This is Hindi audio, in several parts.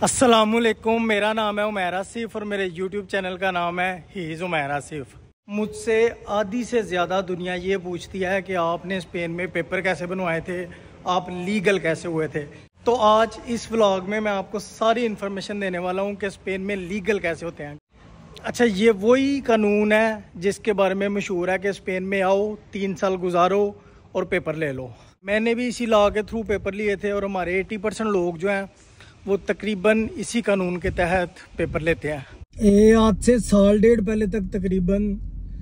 अस्सलामुअलैकुम, मेरा नाम है उमैर आसिफ और मेरे यूट्यूब चैनल का नाम है ही इज़ उमैर आसिफ। मुझसे आधी से ज़्यादा दुनिया ये पूछती है कि आपने स्पेन में पेपर कैसे बनवाए थे, आप लीगल कैसे हुए थे। तो आज इस व्लॉग में मैं आपको सारी इन्फॉर्मेशन देने वाला हूँ कि स्पेन में लीगल कैसे होते हैं। अच्छा, ये वही कानून है जिसके बारे में मशहूर है कि स्पेन में आओ, 3 साल गुजारो और पेपर ले लो। मैंने भी इसी लॉ के थ्रू पेपर लिए थे और हमारे 80% लोग जो हैं वो तकरीबन इसी कानून के तहत पेपर लेते हैं। आज से साल डेढ़ पहले तक तकरीबन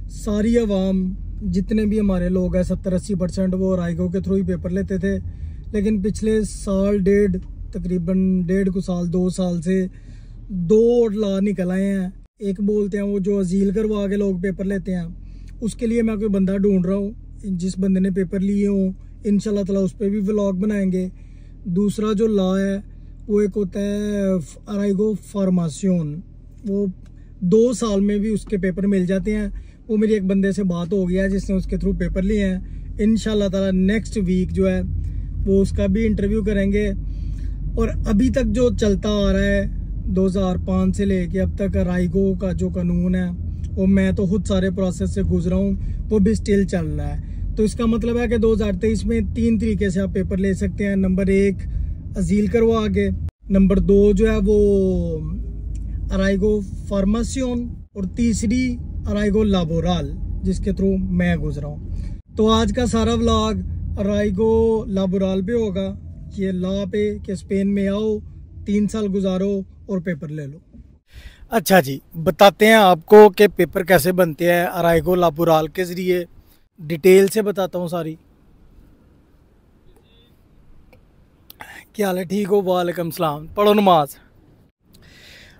सारी आवाम, जितने भी हमारे लोग हैं 70-80% वो राइगो के थ्रू ही पेपर लेते थे। लेकिन पिछले साल डेढ़, तकरीबन 1.5 साल से 2 लॉ निकल आए हैं। एक बोलते हैं वो जो अजील करवा के लोग पेपर लेते हैं, उसके लिए मैं कोई बंदा ढूंढ रहा हूँ जिस बंदे ने पेपर लिए हों, इंशाल्लाह ताला उस पर भी व्लॉग बनाएंगे। दूसरा जो लॉ है वो एक होता है अराइगो फॉर्मासियोन, वो 2 साल में भी उसके पेपर मिल जाते हैं। वो मेरी एक बंदे से बात हो गया है जिसने उसके थ्रू पेपर लिए हैं। इंशाल्लाह ताला नेक्स्ट वीक जो है वो उसका भी इंटरव्यू करेंगे। और अभी तक जो चलता आ रहा है 2005 से लेके अब तक अराइगो का जो कानून है वो मैं तो खुद सारे प्रोसेस से गुजरा हूँ, वो भी स्टिल चल रहा है। तो इसका मतलब है कि 2023 में 3 तरीके से आप पेपर ले सकते हैं। नंबर 1 अजील करवा के, नंबर 2 जो है वो अराइगो फार्मासियोन, और तीसरी अराइगो लाबोरल जिसके थ्रू मैं गुजरा हूँ। तो आज का सारा व्लॉग अराइगो लाबोरल पे होगा, ये लॉ पे कि स्पेन में आओ, 3 साल गुजारो और पेपर ले लो। अच्छा जी, बताते हैं आपको कि पेपर कैसे बनते हैं अराइगो लाबोरल के ज़रिए। डिटेल से बताता हूँ सारी। क्या हाल है, ठीक हो? वालेकुम सलाम, पढ़ो नमाज।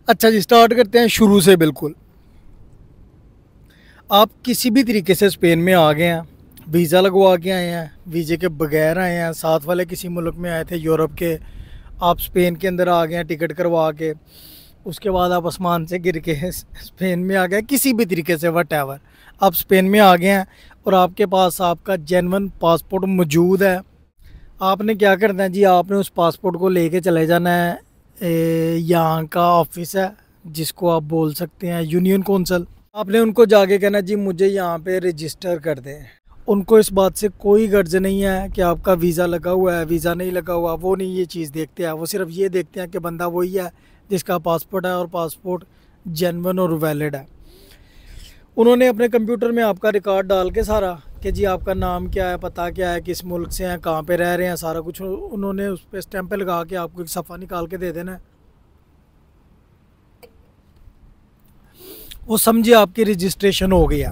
अच्छा जी, स्टार्ट करते हैं शुरू से। बिल्कुल, आप किसी भी तरीके से स्पेन में आ गए हैं, वीज़ा लगवा के आए हैं, वीज़े के बगैर आए हैं, साथ वाले किसी मुल्क में आए थे यूरोप के, आप स्पेन के अंदर आ गए हैं टिकट करवा के, उसके बाद आप आसमान से गिर के स्पेन में आ गए, किसी भी तरीके से वट-एवर आप स्पेन में आ गए हैं और आपके पास आपका जेन्युइन पासपोर्ट मौजूद है। आपने क्या करना है जी, आपने उस पासपोर्ट को लेके चले जाना है। यहाँ का ऑफिस है जिसको आप बोल सकते हैं यूनियन कौंसल। आपने उनको जाके कहना जी मुझे यहाँ पे रजिस्टर कर दें। उनको इस बात से कोई गर्ज नहीं है कि आपका वीज़ा लगा हुआ है, वीज़ा नहीं लगा हुआ, वो नहीं ये चीज़ देखते हैं। वो सिर्फ ये देखते हैं कि बंदा वही है जिसका पासपोर्ट है और पासपोर्ट जेन्युइन और वैलिड है। उन्होंने अपने कंप्यूटर में आपका रिकॉर्ड डाल के सारा कि जी आपका नाम क्या है, पता क्या है, किस मुल्क से हैं, कहाँ पे रह रहे हैं, सारा कुछ उन्होंने उस पर स्टैंप लगा के आपको एक सफ़ा निकाल के दे देना है। वो समझिए आपकी रजिस्ट्रेशन हो गया।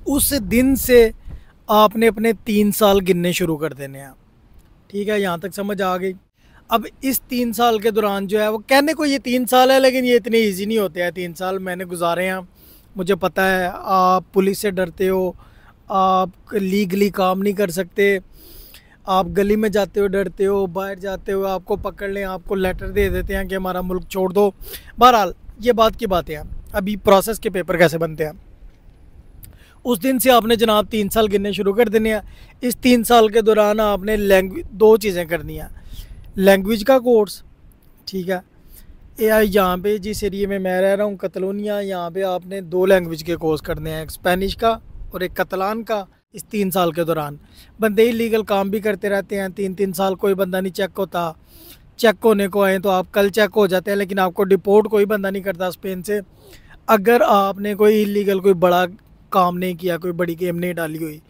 उस दिन से आपने अपने 3 साल गिनने शुरू कर देने हैं। ठीक है, यहाँ तक समझ आ गई। अब इस 3 साल के दौरान जो है, वो कहने को ये 3 साल है लेकिन ये इतने ईजी नहीं होते हैं। 3 साल मैंने गुजारे हैं, मुझे पता है। आप पुलिस से डरते हो, आप लीगली काम नहीं कर सकते, आप गली में जाते हो डरते हो, बाहर जाते हो आपको पकड़ लें, आपको लेटर दे देते हैं कि हमारा मुल्क छोड़ दो। बहरहाल ये बात की बातें हैं। अभी प्रोसेस के पेपर कैसे बनते हैं, उस दिन से आपने जनाब 3 साल गिनने शुरू कर देने हैं। इस 3 साल के दौरान आपने 2 चीज़ें करनी हैं। लैंग्वेज का कोर्स, ठीक है, यहाँ पे जिस एरिए में मैं रह रहा हूँ कतलोनिया, यहाँ पे आपने 2 लैंग्वेज के कोर्स करने हैं, एक स्पेनिश का और एक कतलान का। इस 3 साल के दौरान बंदे इलीगल काम भी करते रहते हैं। 3-3 साल कोई बंदा नहीं चेक होता। चेक होने को आए तो आप कल चेक हो जाते हैं, लेकिन आपको डिपोर्ट कोई बंदा नहीं करता स्पेन से। अगर आपने कोई इलीगल कोई बड़ा काम नहीं किया, कोई बड़ी गेम नहीं डाली हुई,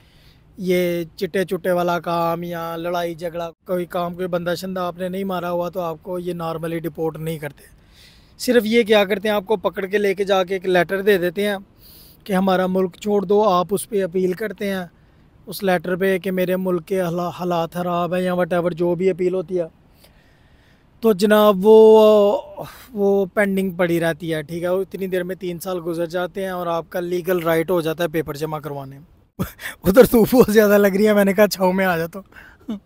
ये चिट्टे चुट्टे वाला काम या लड़ाई झगड़ा कोई काम, कोई बंदा शंदा आपने नहीं मारा हुआ, तो आपको ये नॉर्मली डिपोर्ट नहीं करते। सिर्फ ये क्या करते हैं, आपको पकड़ के लेके जाके एक लेटर दे देते हैं कि हमारा मुल्क छोड़ दो। आप उस पर अपील करते हैं उस लेटर पे कि मेरे मुल्क के हालात ख़राब हैं या वट-एवर जो भी अपील होती है, तो जनाब वो पेंडिंग पड़ी रहती है। ठीक है, वो इतनी देर में 3 साल गुजर जाते हैं और आपका लीगल राइट हो जाता है पेपर जमा करवाने। उधर धूप बहुत ज़्यादा लग रही है, मैंने कहा छाँव में आ जाता हूँ।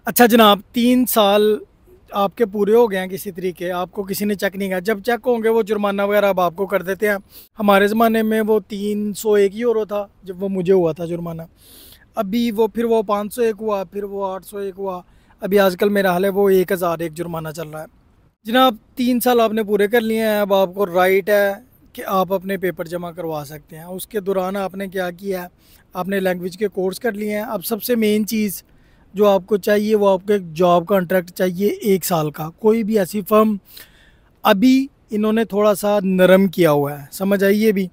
अच्छा जनाब, 3 साल आपके पूरे हो गए हैं किसी तरीके, आपको किसी ने चेक नहीं किया। जब चेक होंगे वो जुर्माना वगैरह अब आपको कर देते हैं। हमारे ज़माने में वो 301 यूरो था जब वो मुझे हुआ था जुर्माना। अभी वो फिर वो 501 हुआ, फिर वो 801 हुआ। अभी आजकल मेरा हाल है वो 1000 एक जुर्माना चल रहा है। जनाब 3 साल आपने पूरे कर लिए हैं, अब आपको राइट है कि आप अपने पेपर जमा करवा सकते हैं। उसके दौरान आपने क्या किया है, आपने लैंग्वेज के कोर्स कर लिए हैं। अब सबसे मेन चीज़ जो आपको चाहिए वो आपको एक जॉब कॉन्ट्रैक्ट चाहिए 1 साल का। कोई भी ऐसी फर्म, अभी इन्होंने थोड़ा सा नरम किया हुआ है, समझ आइए। भी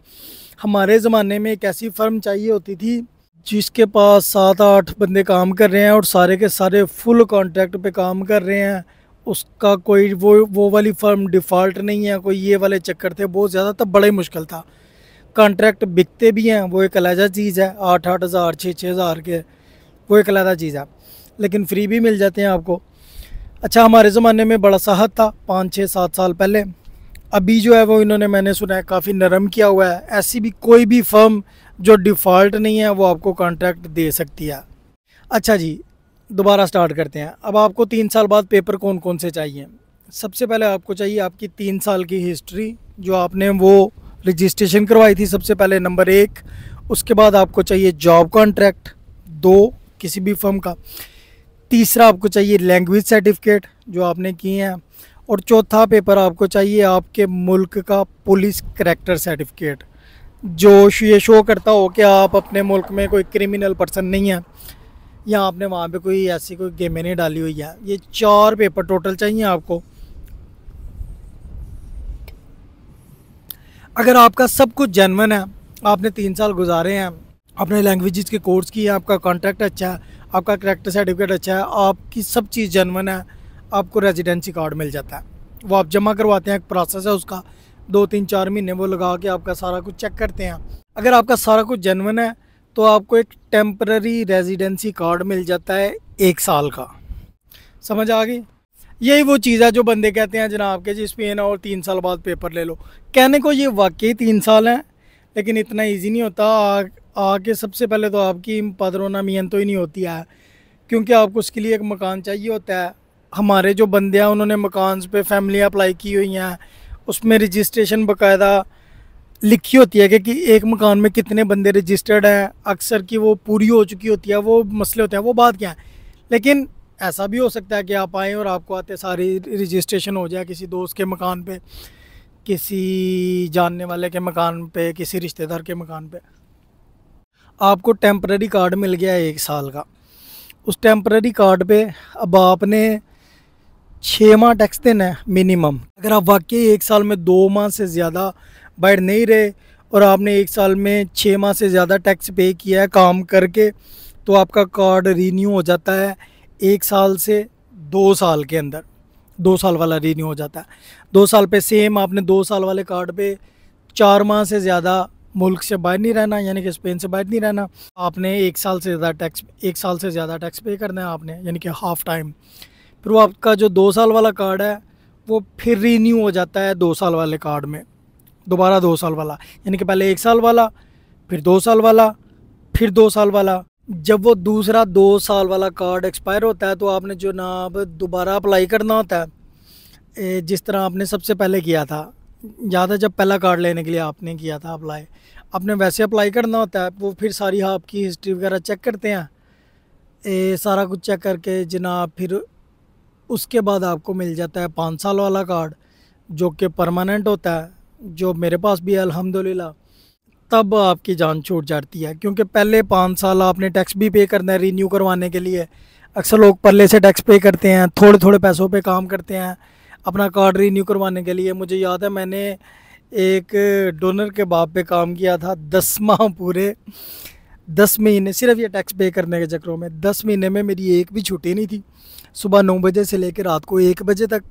हमारे ज़माने में एक ऐसी फर्म चाहिए होती थी जिसके पास 7-8 बंदे काम कर रहे हैं और सारे के सारे फुल कॉन्ट्रैक्ट पे काम कर रहे हैं। उसका कोई वो वाली फर्म डिफ़ॉल्ट नहीं है, कोई ये वाले चक्कर थे बहुत ज़्यादा, तब बड़ा ही मुश्किल था। कॉन्ट्रैक्ट बिकते भी हैं, वो एक अलग चीज़ है, 8-8 हज़ार 6-6 हज़ार के, वो एक अलग चीज़ है, लेकिन फ्री भी मिल जाते हैं आपको। अच्छा, हमारे ज़माने में बड़ा साहत था 5-6-7 साल पहले। अभी जो है वो इन्होंने, मैंने सुना है, काफ़ी नरम किया हुआ है। ऐसी भी कोई भी फर्म जो डिफ़ॉल्ट नहीं है वो आपको कॉन्ट्रैक्ट दे सकती है। अच्छा जी, दोबारा स्टार्ट करते हैं। अब आपको 3 साल बाद पेपर कौन कौन से चाहिए? सबसे पहले आपको चाहिए आपकी 3 साल की हिस्ट्री, जो आपने वो रजिस्ट्रेशन करवाई थी सबसे पहले, नंबर 1। उसके बाद आपको चाहिए जॉब कॉन्ट्रैक्ट 2 किसी भी फर्म का। तीसरा आपको चाहिए लैंग्वेज सर्टिफिकेट जो आपने किए हैं। और चौथा पेपर आपको चाहिए आपके मुल्क का पुलिस करैक्टर सर्टिफिकेट, जो ये शो करता हो कि आप अपने मुल्क में कोई क्रिमिनल पर्सन नहीं है या आपने वहाँ पे कोई ऐसी कोई गेमें नहीं डाली हुई है। ये 4 पेपर टोटल चाहिए आपको। अगर आपका सब कुछ जेन्युइन है, आपने 3 साल गुजारे हैं, आपने लैंग्वेजेस के कोर्स किए हैं, आपका कॉन्ट्रैक्ट अच्छा है, आपका करैक्टर सर्टिफिकेट अच्छा है, आपकी सब चीज़ जेन्युइन है, आपको रेजिडेंसी कार्ड मिल जाता है। वो आप जमा करवाते हैं, एक प्रोसेस है उसका, 2-3-4 महीने वो लगा के आपका सारा कुछ चेक करते हैं। अगर आपका सारा कुछ जेन्युइन है तो आपको एक टेम्पररी रेजिडेंसी कार्ड मिल जाता है 1 साल का। समझ आ गई? यही वो चीज़ है जो बंदे कहते हैं जनाब के जी स्पेन और 3 साल बाद पेपर ले लो। कहने को ये वाकई 3 साल हैं, लेकिन इतना ईजी नहीं होता। आके सबसे पहले तो आपकी पादरोना मियन तो ही नहीं होती है, क्योंकि आपको उसके लिए एक मकान चाहिए होता है। हमारे जो बंदे हैं उन्होंने मकान पे फैमिली अप्लाई की हुई हैं, उसमें रजिस्ट्रेशन बाकायदा लिखी होती है कि एक मकान में कितने बंदे रजिस्टर्ड हैं। अक्सर की वो पूरी हो चुकी होती है, वो मसले होते हैं, वो बात क्या है। लेकिन ऐसा भी हो सकता है कि आप आएँ और आपको आते सारी रजिस्ट्रेशन हो जाए किसी दोस्त के मकान पे, किसी जानने वाले के मकान पे, किसी रिश्तेदार के मकान पे। आपको टेम्पररी कार्ड मिल गया है 1 साल का। उस टेम्पररी कार्ड पे अब आपने 6 माह टैक्स देना है मिनिमम। अगर आप वाकई 1 साल में 2 माह से ज़्यादा बाहर नहीं रहे और आपने 1 साल में 6 माह से ज़्यादा टैक्स पे किया है काम करके, तो आपका कार्ड रीन्यू हो जाता है 1 साल से 2 साल के अंदर। 2 साल वाला रीन्यू हो जाता है। 2 साल पे सेम आपने 2 साल वाले कार्ड पे 4 माह से ज़्यादा मुल्क से बाहर नहीं रहना, यानी कि स्पेन से बाहर नहीं रहना। आपने 1 साल से ज़्यादा टैक्स पे करना है आपने, यानी कि हाफ़ टाइम। फिर वो आपका जो 2 साल वाला कार्ड है वो फिर रीन्यू हो जाता है 2 साल वाले कार्ड में, दोबारा 2 साल वाला, यानी कि पहले 1 साल वाला, फिर 2 साल वाला, फिर 2 साल वाला। जब वो दूसरा 2 साल वाला कार्ड एक्सपायर होता है तो आपने जनाब दोबारा अप्लाई करना होता है, जिस तरह आपने सबसे पहले किया था। ज़्यादा जब पहला कार्ड लेने के लिए आपने किया था अप्लाई, आपने वैसे अप्लाई करना होता है। वो फिर सारी आपकी हिस्ट्री वगैरह चेक करते हैं, सारा कुछ चेक करके जनाब फिर उसके बाद आपको मिल जाता है 5 साल वाला कार्ड, जो कि परमानेंट होता है, जो मेरे पास भी है अल्हम्दुलिल्लाह। तब आपकी जान छूट जाती है, क्योंकि पहले 5 साल आपने टैक्स भी पे करना है रीन्यू करवाने के लिए। अक्सर लोग पहले से टैक्स पे करते हैं, थोड़े थोड़े पैसों पे काम करते हैं अपना कार्ड रीन्यू करवाने के लिए। मुझे याद है मैंने एक डोनर के बाप पे काम किया था 10 माह पूरे, 10 महीने सिर्फ ये टैक्स पे करने के चक्करों में। 10 महीने में मेरी एक भी छुट्टी नहीं थी, सुबह 9 बजे से लेकर रात को 1 बजे तक।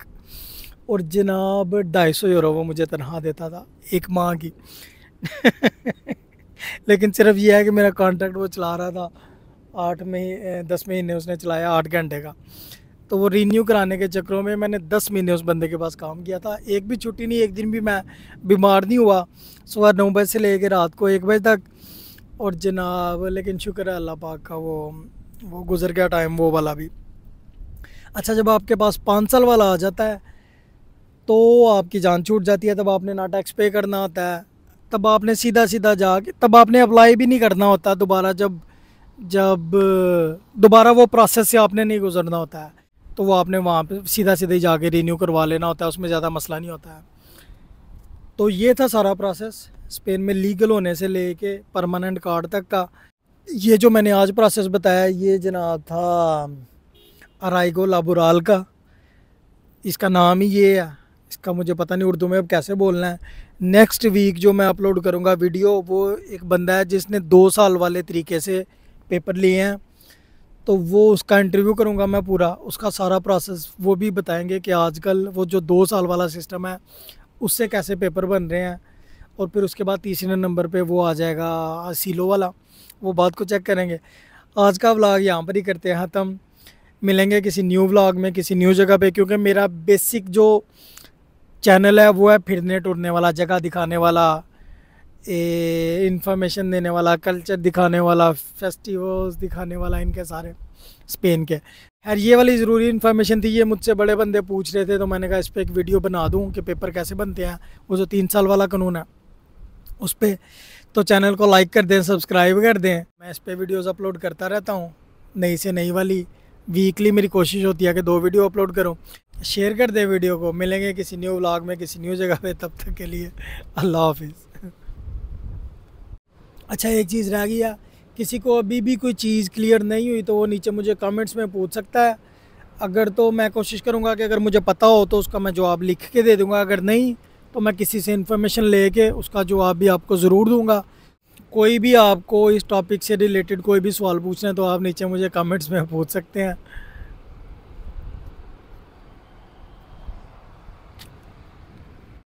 और जनाब 250 यूरो वो मुझे तनख्वाह देता था 1 माह की। लेकिन सिर्फ ये है कि मेरा कॉन्ट्रैक्ट वो चला रहा था 10 महीने उसने चलाया 8 घंटे का। तो वो रीन्यू कराने के चक्करों में मैंने 10 महीने उस बंदे के पास काम किया था। एक भी छुट्टी नहीं, एक दिन भी मैं बीमार नहीं हुआ, सुबह 9 बजे से लेकर रात को 1 बजे तक। और जनाब लेकिन शुक्र है अल्लाह पाक का, वो गुजर गया टाइम वो वाला भी। अच्छा, जब आपके पास 5 साल वाला आ जाता है तो आपकी जान छूट जाती है। तब आपने ना टैक्स पे करना होता है, तब आपने सीधा सीधा जाके, तब आपने अप्लाई भी नहीं करना होता दोबारा। जब दोबारा वो प्रोसेस से आपने नहीं गुजरना होता है। तो वो आपने वहाँ पे सीधा सीधा ही जाके रीन्यू करवा लेना होता है, उसमें ज़्यादा मसला नहीं होता है। तो ये था सारा प्रोसेस स्पेन में लीगल होने से लेके परमानेंट कार्ड तक का। ये जो मैंने आज प्रोसेस बताया ये जनाब था अराइगो लाबोराल का, इसका नाम ही ये है। इसका मुझे पता नहीं उर्दू में अब कैसे बोलना है। नेक्स्ट वीक जो मैं अपलोड करूँगा वीडियो, वो एक बंदा है जिसने 2 साल वाले तरीके से पेपर लिए हैं, तो वो उसका इंटरव्यू करूँगा मैं पूरा, उसका सारा प्रोसेस वो भी बताएंगे कि आजकल वो जो 2 साल वाला सिस्टम है उससे कैसे पेपर बन रहे हैं। और फिर उसके बाद तीसरे नंबर पे वो आ जाएगा सीलो वाला, वो बात को चेक करेंगे। आज का व्लॉग यहाँ पर ही करते हैं ख़त्म। मिलेंगे किसी न्यू व्लॉग में किसी न्यू जगह पे, क्योंकि मेरा बेसिक जो चैनल है वो है फिरने टुरने वाला, जगह दिखाने वाला, इंफॉर्मेशन देने वाला, कल्चर दिखाने वाला, फेस्टिवल्स दिखाने वाला, इनके सारे स्पेन के। यार ये वाली ज़रूरी इन्फॉर्मेशन थी, ये मुझसे बड़े बंदे पूछ रहे थे, तो मैंने कहा इस पर एक वीडियो बना दूँ कि पेपर कैसे बनते हैं, वो जो 3 साल वाला कानून है उस पर। तो चैनल को लाइक कर दें, सब्सक्राइब कर दें। मैं इस पर वीडियोज़ अपलोड करता रहता हूँ, नई से नई वाली। वीकली मेरी कोशिश होती है कि 2 वीडियो अपलोड करूँ। शेयर कर दें वीडियो को। मिलेंगे किसी न्यू व्लॉग में किसी न्यू जगह पे, तब तक के लिए अल्लाह हाफिज़। अच्छा एक चीज़ रह गई है, किसी को अभी भी कोई चीज़ क्लियर नहीं हुई तो वो नीचे मुझे कमेंट्स में पूछ सकता है। अगर तो मैं कोशिश करूँगा कि अगर मुझे पता हो तो उसका मैं जवाब लिख के दे दूँगा, अगर नहीं तो मैं किसी से इन्फॉर्मेशन लेके उसका जवाब भी आपको ज़रूर दूँगा। कोई भी आपको इस टॉपिक से रिलेटेड कोई भी सवाल पूछना है तो आप नीचे मुझे कमेंट्स में पूछ सकते हैं।